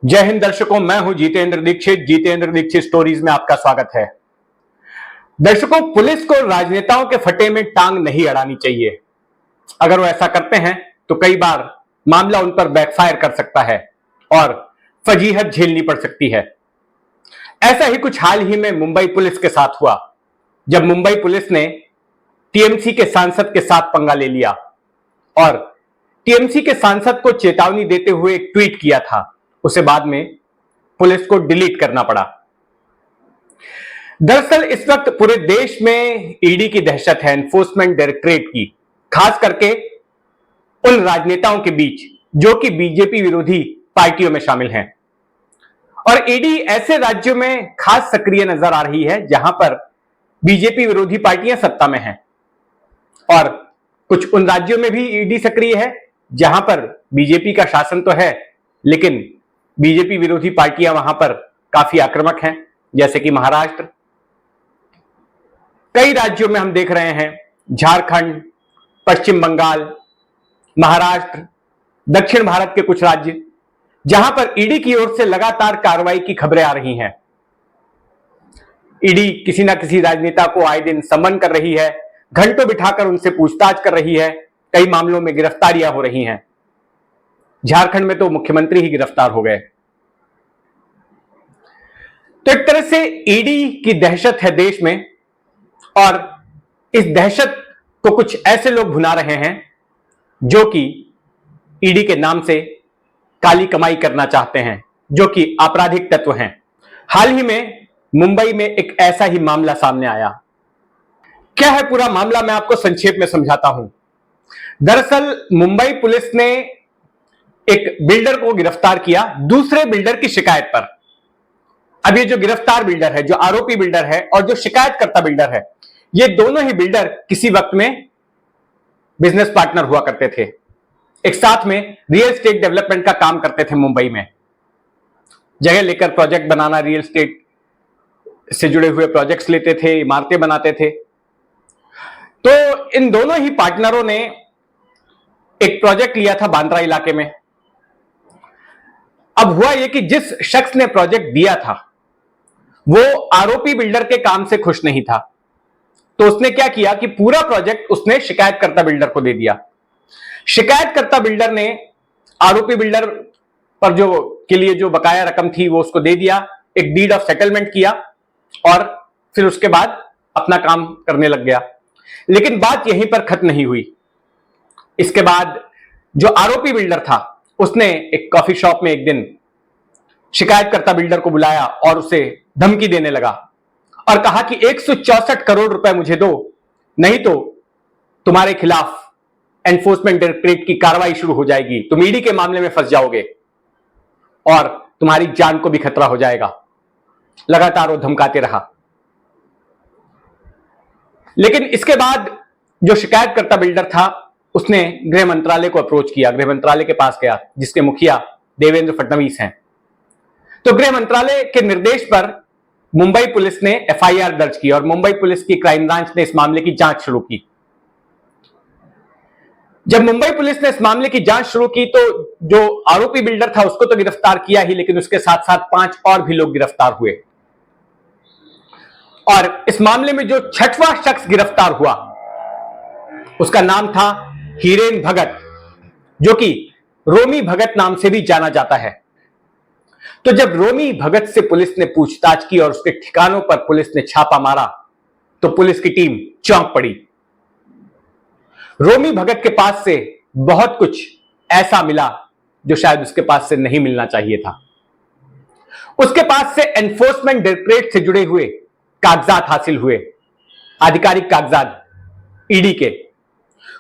जय हिंद दर्शकों, मैं हूं जितेंद्र दीक्षित स्टोरीज में आपका स्वागत है। दर्शकों, पुलिस को राजनेताओं के फटे में टांग नहीं अड़ानी चाहिए। अगर वो ऐसा करते हैं तो कई बार मामला उन पर बैकफायर कर सकता है और फजीहत झेलनी पड़ सकती है। ऐसा ही कुछ हाल ही में मुंबई पुलिस के साथ हुआ, जब मुंबई पुलिस ने टीएमसी के सांसद के साथ पंगा ले लिया और टीएमसी के सांसद को चेतावनी देते हुए एक ट्वीट किया था। उसे बाद में पुलिस को डिलीट करना पड़ा। दरअसल इस वक्त पूरे देश में ईडी की दहशत है, एनफोर्समेंट डायरेक्टरेट की, खास करके उन राजनेताओं के बीच जो कि बीजेपी विरोधी पार्टियों में शामिल हैं। और ईडी ऐसे राज्यों में खास सक्रिय नजर आ रही है जहां पर बीजेपी विरोधी पार्टियां सत्ता में हैं, और कुछ उन राज्यों में भी ईडी सक्रिय है जहां पर बीजेपी का शासन तो है लेकिन बीजेपी विरोधी पार्टियां वहां पर काफी आक्रामक हैं, जैसे कि महाराष्ट्र। कई राज्यों में हम देख रहे हैं, झारखंड, पश्चिम बंगाल, महाराष्ट्र, दक्षिण भारत के कुछ राज्य, जहां पर ईडी की ओर से लगातार कार्रवाई की खबरें आ रही हैं। ईडी किसी ना किसी राजनेता को आए दिन समन कर रही है, घंटों बिठाकर उनसे पूछताछ कर रही है, कई मामलों में गिरफ्तारियां हो रही हैं। झारखंड में तो मुख्यमंत्री ही गिरफ्तार हो गए। तो एक तरह से ईडी की दहशत है देश में, और इस दहशत को कुछ ऐसे लोग भुना रहे हैं जो कि ईडी के नाम से काली कमाई करना चाहते हैं, जो कि आपराधिक तत्व हैं। हाल ही में मुंबई में एक ऐसा ही मामला सामने आया। क्या है पूरा मामला, मैं आपको संक्षेप में समझाता हूं। दरअसल मुंबई पुलिस ने एक बिल्डर को गिरफ्तार किया दूसरे बिल्डर की शिकायत पर। अब ये जो गिरफ्तार बिल्डर है, जो आरोपी बिल्डर है और जो शिकायतकर्ता बिल्डर है, ये दोनों ही बिल्डर किसी वक्त में बिजनेस पार्टनर हुआ करते थे। एक साथ में रियल एस्टेट डेवलपमेंट का काम करते थे। मुंबई में जगह लेकर प्रोजेक्ट बनाना, रियल एस्टेट से जुड़े हुए प्रोजेक्ट्स लेते थे, इमारतें बनाते थे। तो इन दोनों ही पार्टनरों ने एक प्रोजेक्ट लिया था बांद्रा इलाके में। अब हुआ यह कि जिस शख्स ने प्रोजेक्ट दिया था वो आरोपी बिल्डर के काम से खुश नहीं था, तो उसने क्या किया कि पूरा प्रोजेक्ट उसने शिकायतकर्ता बिल्डर को दे दिया। शिकायतकर्ता बिल्डर ने आरोपी बिल्डर पर के लिए जो बकाया रकम थी वो उसको दे दिया, एक डीड ऑफ सेटलमेंट किया और फिर उसके बाद अपना काम करने लग गया। लेकिन बात यहीं पर खत्म नहीं हुई। इसके बाद जो आरोपी बिल्डर था उसने एक कॉफी शॉप में एक दिन शिकायतकर्ता बिल्डर को बुलाया और उसे धमकी देने लगा और कहा कि 164 करोड़ रुपए मुझे दो, नहीं तो तुम्हारे खिलाफ एनफोर्समेंट डायरेक्टरेट की कार्रवाई शुरू हो जाएगी, तुम ईडी के मामले में फंस जाओगे और तुम्हारी जान को भी खतरा हो जाएगा। लगातार वो धमकाते रहा। लेकिन इसके बाद जो शिकायतकर्ता बिल्डर था उसने गृह मंत्रालय को अप्रोच किया, गृह मंत्रालय के पास गया जिसके मुखिया देवेंद्र फडणवीस हैं। तो गृह मंत्रालय के निर्देश पर मुंबई पुलिस ने एफआईआर दर्ज की और मुंबई पुलिस की क्राइम ब्रांच ने इस मामले की जांच शुरू की। जब मुंबई पुलिस ने इस मामले की जांच शुरू की तो जो आरोपी बिल्डर था उसको तो गिरफ्तार किया ही, लेकिन उसके साथ साथ 5 और भी लोग गिरफ्तार हुए। और इस मामले में जो 6वां शख्स गिरफ्तार हुआ उसका नाम था हीरेन भगत, जो कि रोमी भगत नाम से भी जाना जाता है। तो जब रोमी भगत से पुलिस ने पूछताछ की और उसके ठिकानों पर पुलिस ने छापा मारा तो पुलिस की टीम चौंक पड़ी। रोमी भगत के पास से बहुत कुछ ऐसा मिला जो शायद उसके पास से नहीं मिलना चाहिए था। उसके पास से एनफोर्समेंट डायरेक्टरेट से जुड़े हुए कागजात हासिल हुए, आधिकारिक कागजात ईडी के।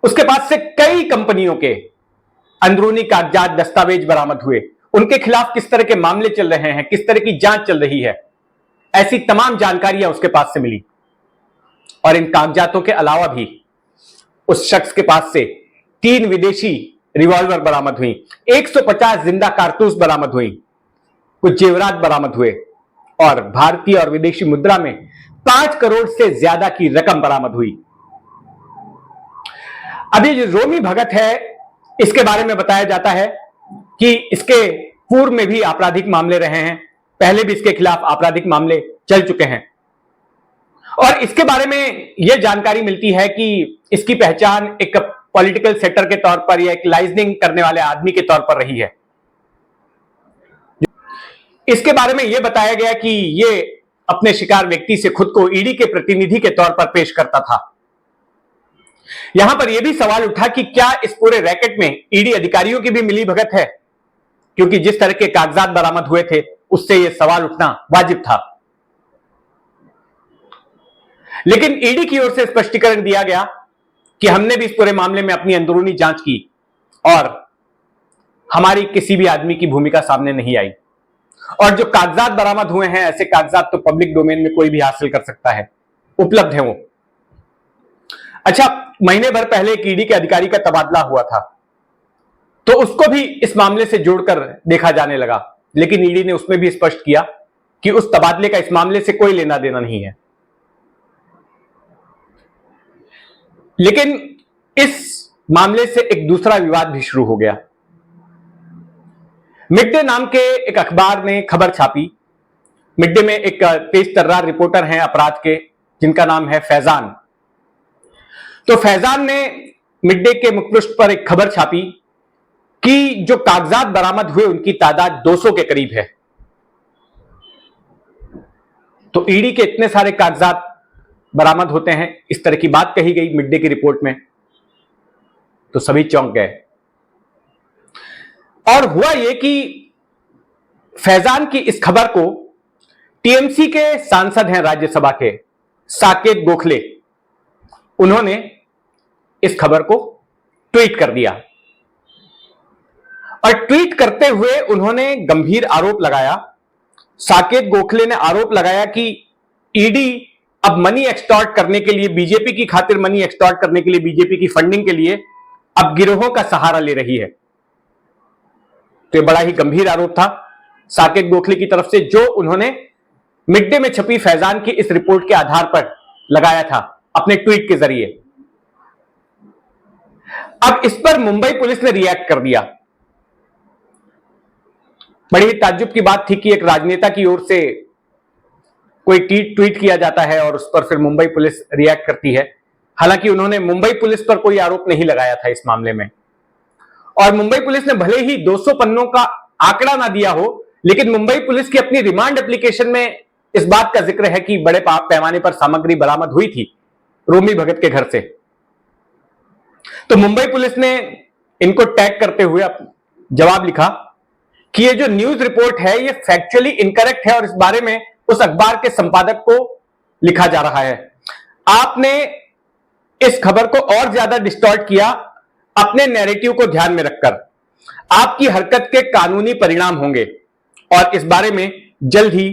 उसके पास से कई कंपनियों के अंदरूनी कागजात, दस्तावेज बरामद हुए। उनके खिलाफ किस तरह के मामले चल रहे हैं, किस तरह की जांच चल रही है, ऐसी तमाम जानकारियां उसके पास से मिली। और इन कागजातों के अलावा भी उस शख्स के पास से 3 विदेशी रिवॉल्वर बरामद हुई, 150 जिंदा कारतूस बरामद हुई, कुछ जेवरात बरामद हुए और भारतीय और विदेशी मुद्रा में 5 करोड़ से ज्यादा की रकम बरामद हुई। अभी जो रोमी भगत है इसके बारे में बताया जाता है कि इसके पूर्व में भी आपराधिक मामले रहे हैं, पहले भी इसके खिलाफ आपराधिक मामले चल चुके हैं। और इसके बारे में यह जानकारी मिलती है कि इसकी पहचान एक पॉलिटिकल सेक्टर के तौर पर या एक लाइजनिंग करने वाले आदमी के तौर पर रही है। इसके बारे में यह बताया गया कि यह अपने शिकार व्यक्ति से खुद को ईडी के प्रतिनिधि के तौर पर पेश करता था। यहां पर यह भी सवाल उठा कि क्या इस पूरे रैकेट में ईडी अधिकारियों की भी मिलीभगत है, क्योंकि जिस तरह के कागजात बरामद हुए थे उससे यह सवाल उठना वाजिब था। लेकिन ईडी की ओर से स्पष्टीकरण दिया गया कि हमने भी इस पूरे मामले में अपनी अंदरूनी जांच की और हमारी किसी भी आदमी की भूमिका सामने नहीं आई, और जो कागजात बरामद हुए हैं ऐसे कागजात तो पब्लिक डोमेन में कोई भी हासिल कर सकता है, उपलब्ध है वो। अच्छा, महीने भर पहले एक ईडी के अधिकारी का तबादला हुआ था, तो उसको भी इस मामले से जोड़कर देखा जाने लगा, लेकिन ईडी ने उसमें भी स्पष्ट किया कि उस तबादले का इस मामले से कोई लेना देना नहीं है। लेकिन इस मामले से एक दूसरा विवाद भी शुरू हो गया। मिड डे नाम के एक अखबार ने खबर छापी। मिड डे में एक तेज तर्रार रिपोर्टर हैं अपराध के, जिनका नाम है फैजान। तो फैजान ने मिड डे के मुखपृष्ठ पर एक खबर छापी कि जो कागजात बरामद हुए उनकी तादाद 200 के करीब है। तो ईडी के इतने सारे कागजात बरामद होते हैं, इस तरह की बात कही गई मिड डे की रिपोर्ट में, तो सभी चौंक गए। और हुआ यह कि फैजान की इस खबर को टीएमसी के सांसद हैं राज्यसभा के साकेत गोखले, उन्होंने इस खबर को ट्वीट कर दिया। और ट्वीट करते हुए उन्होंने गंभीर आरोप लगाया। साकेत गोखले ने आरोप लगाया कि ईडी अब मनी एक्सटॉर्ट करने के लिए, बीजेपी की खातिर मनी एक्सटॉर्ट करने के लिए, बीजेपी की फंडिंग के लिए अब गिरोहों का सहारा ले रही है। तो यह बड़ा ही गंभीर आरोप था साकेत गोखले की तरफ से, जो उन्होंने मिड डे में छपी फैजान की इस रिपोर्ट के आधार पर लगाया था अपने ट्वीट के जरिए। अब इस पर मुंबई पुलिस ने रिएक्ट कर दिया। बड़ी ही ताज्जुब की बात थी कि एक राजनेता की ओर से कोई ट्वीट किया जाता है और उस पर फिर मुंबई पुलिस रिएक्ट करती है। हालांकि उन्होंने मुंबई पुलिस पर कोई आरोप नहीं लगाया था इस मामले में, और मुंबई पुलिस ने भले ही 200 पन्नों का आंकड़ा ना दिया हो, लेकिन मुंबई पुलिस की अपनी रिमांड एप्लीकेशन में इस बात का जिक्र है कि बड़े पैमाने पर सामग्री बरामद हुई थी रोमी भगत के घर से। तो मुंबई पुलिस ने इनको टैग करते हुए जवाब लिखा कि ये जो न्यूज रिपोर्ट है ये फैक्चुअली इनकरेक्ट है और इस बारे में उस अखबार के संपादक को लिखा जा रहा है। आपने इस खबर को और ज्यादा डिस्टॉर्ट किया अपने नैरेटिव को ध्यान में रखकर। आपकी हरकत के कानूनी परिणाम होंगे और इस बारे में जल्द ही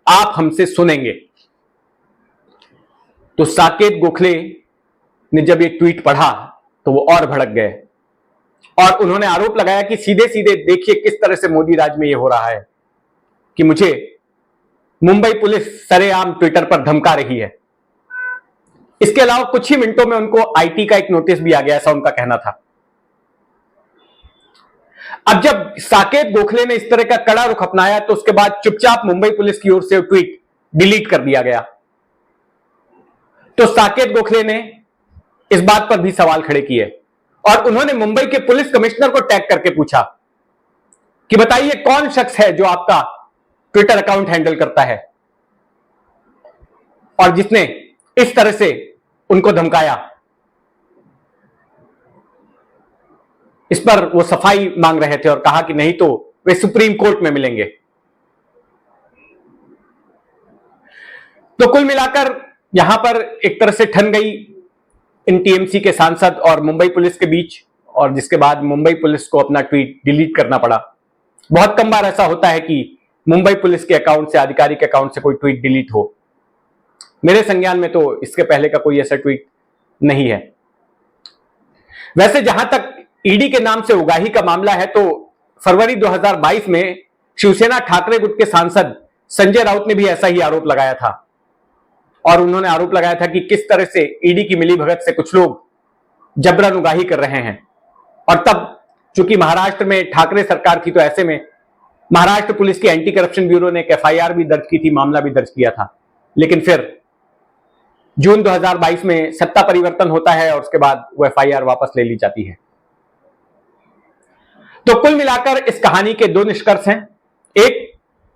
आप हमसे सुनेंगे। तो साकेत गोखले ने जब ये ट्वीट पढ़ा तो वो और भड़क गए और उन्होंने आरोप लगाया कि सीधे सीधे देखिए किस तरह से मोदी राज में ये हो रहा है कि मुझे मुंबई पुलिस सरेआम ट्विटर पर धमका रही है। इसके अलावा कुछ ही मिनटों में उनको आईटी का एक नोटिस भी आ गया, ऐसा उनका कहना था। अब जब साकेत गोखले ने इस तरह का कड़ा रुख अपनाया तो उसके बाद चुपचाप मुंबई पुलिस की ओर से ट्वीट डिलीट कर दिया गया। तो साकेत गोखले ने इस बात पर भी सवाल खड़े किए और उन्होंने मुंबई के पुलिस कमिश्नर को टैग करके पूछा कि बताइए कौन शख्स है जो आपका ट्विटर अकाउंट हैंडल करता है और जिसने इस तरह से उनको धमकाया। इस पर वो सफाई मांग रहे थे और कहा कि नहीं तो वे सुप्रीम कोर्ट में मिलेंगे। तो कुल मिलाकर यहां पर एक तरह से ठन गई इन टीएमसी के सांसद और मुंबई पुलिस के बीच, और जिसके बाद मुंबई पुलिस को अपना ट्वीट डिलीट करना पड़ा। बहुत कम बार ऐसा होता है कि मुंबई पुलिस के अकाउंट से, आधिकारिक अकाउंट से कोई ट्वीट डिलीट हो। मेरे संज्ञान में तो इसके पहले का कोई ऐसा ट्वीट नहीं है। वैसे जहां तक ईडी के नाम से उगाही का मामला है तो फरवरी 2022 में शिवसेना ठाकरे गुट के सांसद संजय राउत ने भी ऐसा ही आरोप लगाया था और उन्होंने आरोप लगाया था कि किस तरह से ईडी की मिलीभगत से कुछ लोग जबरन उगाही कर रहे हैं। और तब चूंकि महाराष्ट्र में ठाकरे सरकार थी तो ऐसे में महाराष्ट्र पुलिस की एंटी करप्शन ब्यूरो ने एक एफआईआर भी दर्ज की थी, मामला भी दर्ज किया था, लेकिन फिर जून 2022 में सत्ता परिवर्तन होता है और उसके बाद वो एफआईआर वापस ले ली जाती है। तो कुल मिलाकर इस कहानी के दो निष्कर्ष हैं। एक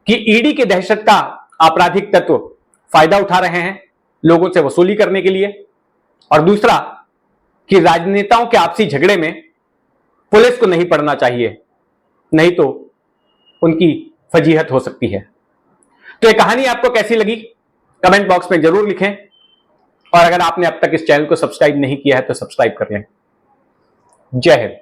कि ईडी के दहशत का आपराधिक तत्व फायदा उठा रहे हैं लोगों से वसूली करने के लिए, और दूसरा कि राजनेताओं के आपसी झगड़े में पुलिस को नहीं पड़ना चाहिए, नहीं तो उनकी फजीहत हो सकती है। तो ये कहानी आपको कैसी लगी कमेंट बॉक्स में जरूर लिखें, और अगर आपने अब तक इस चैनल को सब्सक्राइब नहीं किया है तो सब्सक्राइब कर लें। जय हिंद।